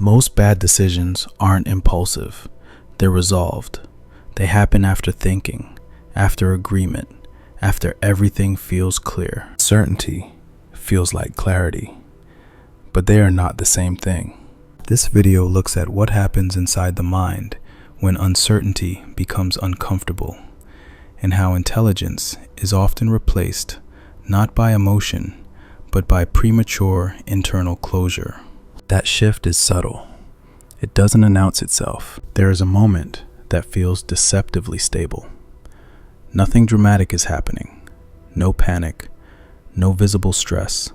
Most bad decisions aren't impulsive. They're resolved. They happen after thinking, after agreement, after everything feels clear. Certainty feels like clarity, but they are not the same thing. This video looks at what happens inside the mind when uncertainty becomes uncomfortable, and how intelligence is often replaced not by emotion, but by premature internal closure. That shift is subtle. It doesn't announce itself. There is a moment that feels deceptively stable. Nothing dramatic is happening. No panic, no visible stress.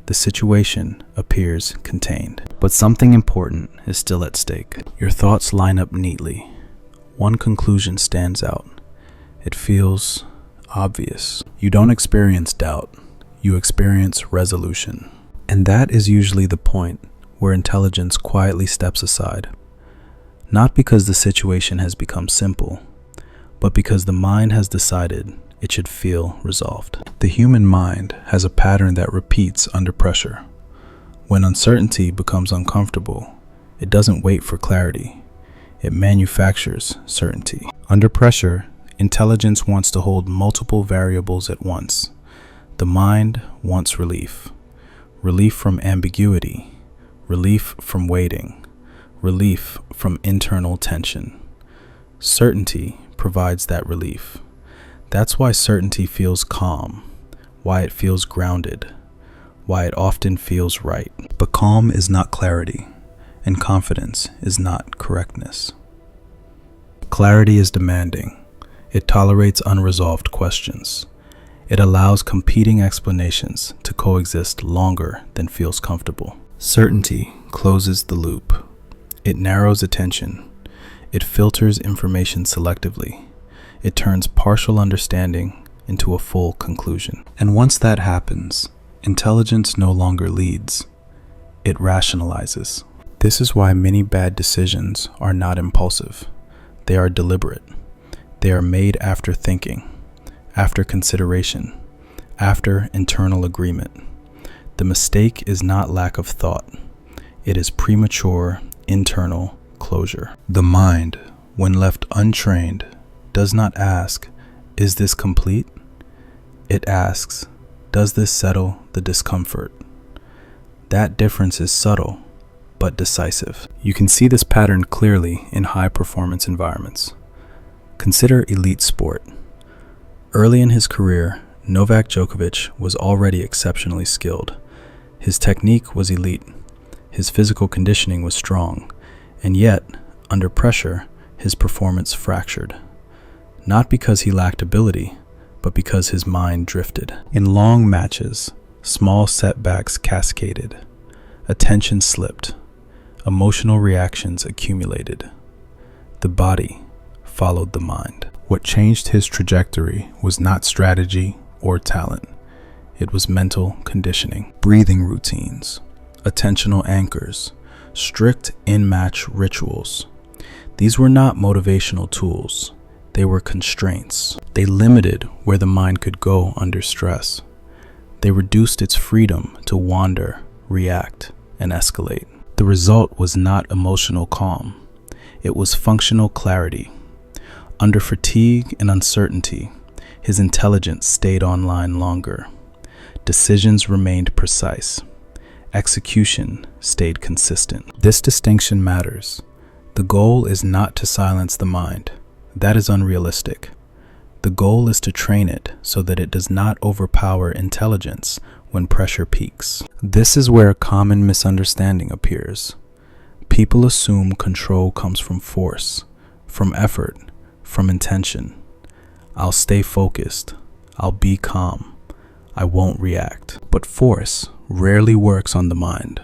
The situation appears contained. But something important is still at stake. Your thoughts line up neatly. One conclusion stands out. It feels obvious. You don't experience doubt. You experience resolution. And that is usually the point where intelligence quietly steps aside. Not because the situation has become simple, but because the mind has decided it should feel resolved. The human mind has a pattern that repeats under pressure. When uncertainty becomes uncomfortable, it doesn't wait for clarity. It manufactures certainty. Under pressure, intelligence wants to hold multiple variables at once. The mind wants relief. Relief from ambiguity. Relief from waiting. Relief from internal tension. Certainty provides that relief. That's why certainty feels calm, why it feels grounded, why it often feels right. But calm is not clarity, and confidence is not correctness. Clarity is demanding. It tolerates unresolved questions. It allows competing explanations to coexist longer than feels comfortable. Certainty closes the loop. It narrows attention. It filters information selectively. It turns partial understanding into a full conclusion. And once that happens, intelligence no longer leads. It rationalizes. This is why many bad decisions are not impulsive. They are deliberate. They are made after thinking, after consideration, after internal agreement. The mistake is not lack of thought. It is premature internal closure. The mind, when left untrained, does not ask, "Is this complete?" It asks, "Does this settle the discomfort?" That difference is subtle, but decisive. You can see this pattern clearly in high-performance environments. Consider elite sport. Early in his career, Novak Djokovic was already exceptionally skilled. His technique was elite. His physical conditioning was strong. And yet, under pressure, his performance fractured. Not because he lacked ability, but because his mind drifted. In long matches, small setbacks cascaded. Attention slipped. Emotional reactions accumulated. The body followed the mind. What changed his trajectory was not strategy or talent. It was mental conditioning. Breathing routines, attentional anchors, strict in-match rituals. These were not motivational tools. They were constraints. They limited where the mind could go under stress. They reduced its freedom to wander, react, and escalate. The result was not emotional calm. It was functional clarity. Under fatigue and uncertainty, his intelligence stayed online longer. Decisions remained precise. Execution stayed consistent. This distinction matters. The goal is not to silence the mind. That is unrealistic. The goal is to train it so that it does not overpower intelligence when pressure peaks. This is where a common misunderstanding appears. People assume control comes from force, from effort, from intention. I'll stay focused. I'll be calm. I won't react. But force rarely works on the mind.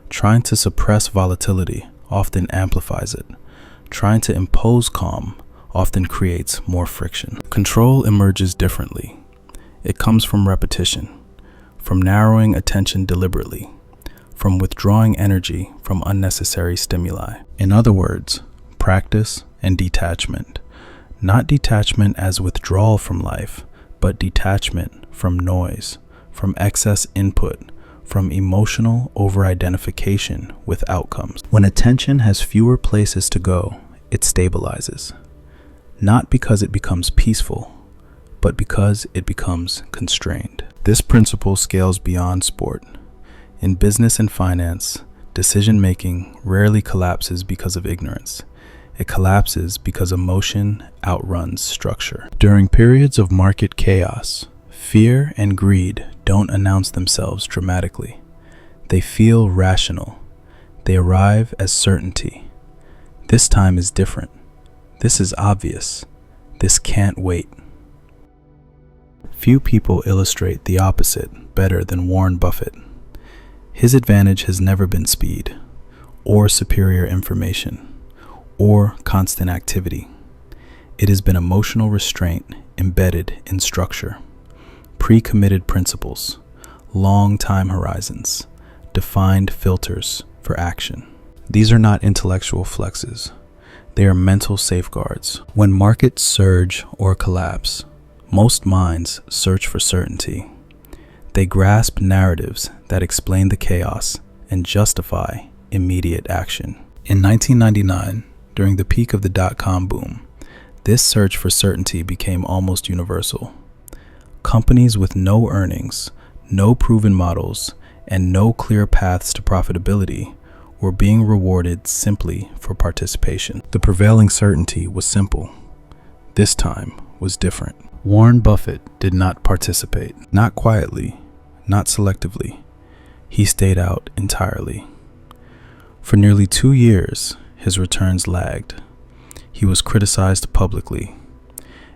Trying to suppress volatility often amplifies it. Trying to impose calm often creates more friction. Control emerges differently. It comes from repetition, from narrowing attention deliberately, from withdrawing energy from unnecessary stimuli. In other words, practice and detachment. Not detachment as withdrawal from life, but detachment from noise, from excess input, from emotional over-identification with outcomes. When attention has fewer places to go, it stabilizes. Not because it becomes peaceful, but because it becomes constrained. This principle scales beyond sport. In business and finance, decision-making rarely collapses because of ignorance. It collapses because emotion outruns structure. During periods of market chaos, fear and greed don't announce themselves dramatically. They feel rational. They arrive as certainty. This time is different. This is obvious. This can't wait. Few people illustrate the opposite better than Warren Buffett. His advantage has never been speed, or superior information, or constant activity. It has been emotional restraint embedded in structure, pre-committed principles, long time horizons, defined filters for action. These are not intellectual flexes. They are mental safeguards. When markets surge or collapse, most minds search for certainty. They grasp narratives that explain the chaos and justify immediate action. In 1999, during the peak of the dot-com boom, this search for certainty became almost universal. Companies with no earnings, no proven models, and no clear paths to profitability were being rewarded simply for participation. The prevailing certainty was simple. This time was different. Warren Buffett did not participate, not quietly, not selectively. He stayed out entirely. For nearly 2 years, his returns lagged. He was criticized publicly.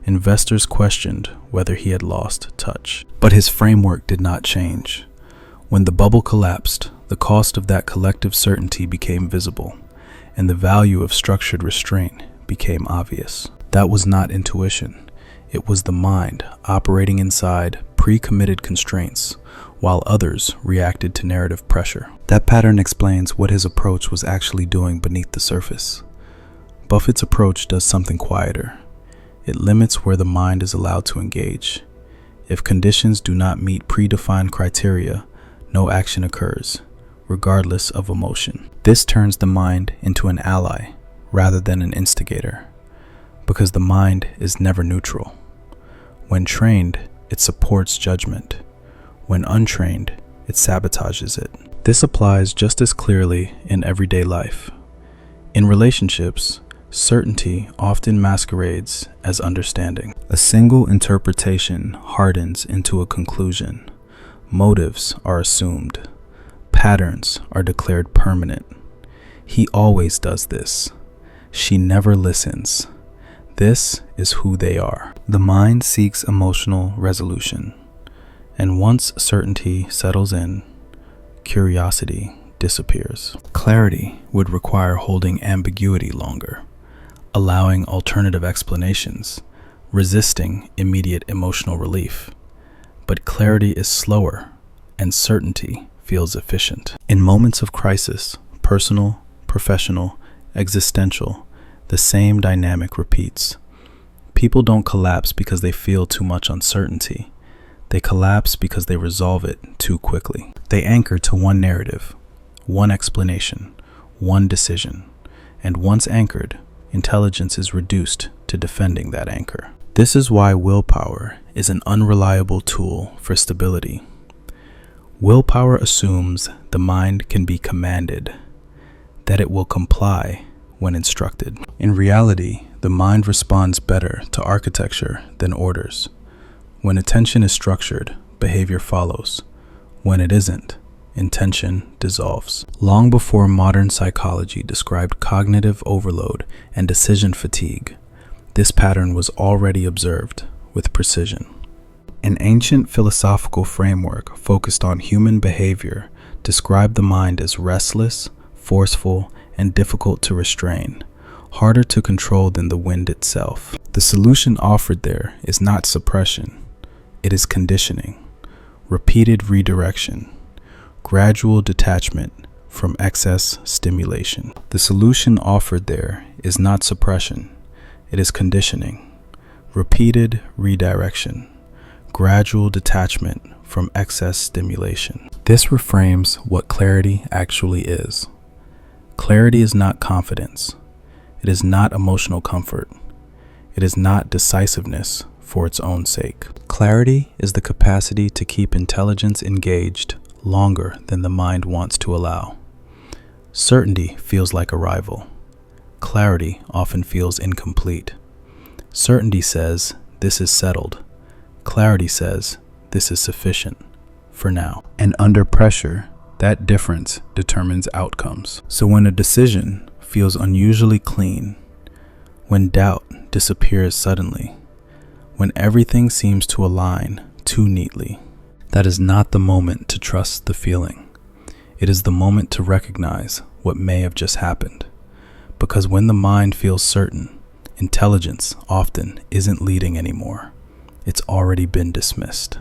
Investors questioned whether he had lost touch. But his framework did not change. When the bubble collapsed, the cost of that collective certainty became visible, and the value of structured restraint became obvious. That was not intuition. It was the mind operating inside pre-committed constraints, while others reacted to narrative pressure. That pattern explains what his approach was actually doing beneath the surface. Buffett's approach does something quieter. It limits where the mind is allowed to engage. If conditions do not meet predefined criteria, no action occurs, regardless of emotion. This turns the mind into an ally rather than an instigator, because the mind is never neutral. When trained, it supports judgment. When untrained, it sabotages it. This applies just as clearly in everyday life. In relationships, certainty often masquerades as understanding. A single interpretation hardens into a conclusion. Motives are assumed. Patterns are declared permanent. He always does this. She never listens. This is who they are. The mind seeks emotional resolution. And once certainty settles in, curiosity disappears. Clarity would require holding ambiguity longer, allowing alternative explanations, resisting immediate emotional relief. But clarity is slower, and certainty feels efficient. In moments of crisis, personal, professional, existential, the same dynamic repeats. People don't collapse because they feel too much uncertainty. They collapse because they resolve it too quickly. They anchor to one narrative, one explanation, one decision. And once anchored, intelligence is reduced to defending that anchor. This is why willpower is an unreliable tool for stability. Willpower assumes the mind can be commanded, that it will comply when instructed. In reality, the mind responds better to architecture than orders. When attention is structured, behavior follows. When it isn't, intention dissolves. Long before modern psychology described cognitive overload and decision fatigue, this pattern was already observed with precision. An ancient philosophical framework focused on human behavior described the mind as restless, forceful, and difficult to restrain, harder to control than the wind itself. The solution offered there is not suppression. It is conditioning, repeated redirection, gradual detachment from excess stimulation. The solution offered there is not suppression. It is conditioning, repeated redirection, gradual detachment from excess stimulation. This reframes what clarity actually is. Clarity is not confidence. It is not emotional comfort. It is not decisiveness for its own sake. Clarity is the capacity to keep intelligence engaged longer than the mind wants to allow. Certainty feels like arrival. Clarity often feels incomplete. Certainty says, this is settled. Clarity says, this is sufficient for now. And under pressure, that difference determines outcomes. So when a decision feels unusually clean, when doubt disappears suddenly, when everything seems to align too neatly, that is not the moment to trust the feeling. It is the moment to recognize what may have just happened. Because when the mind feels certain, intelligence often isn't leading anymore. It's already been dismissed.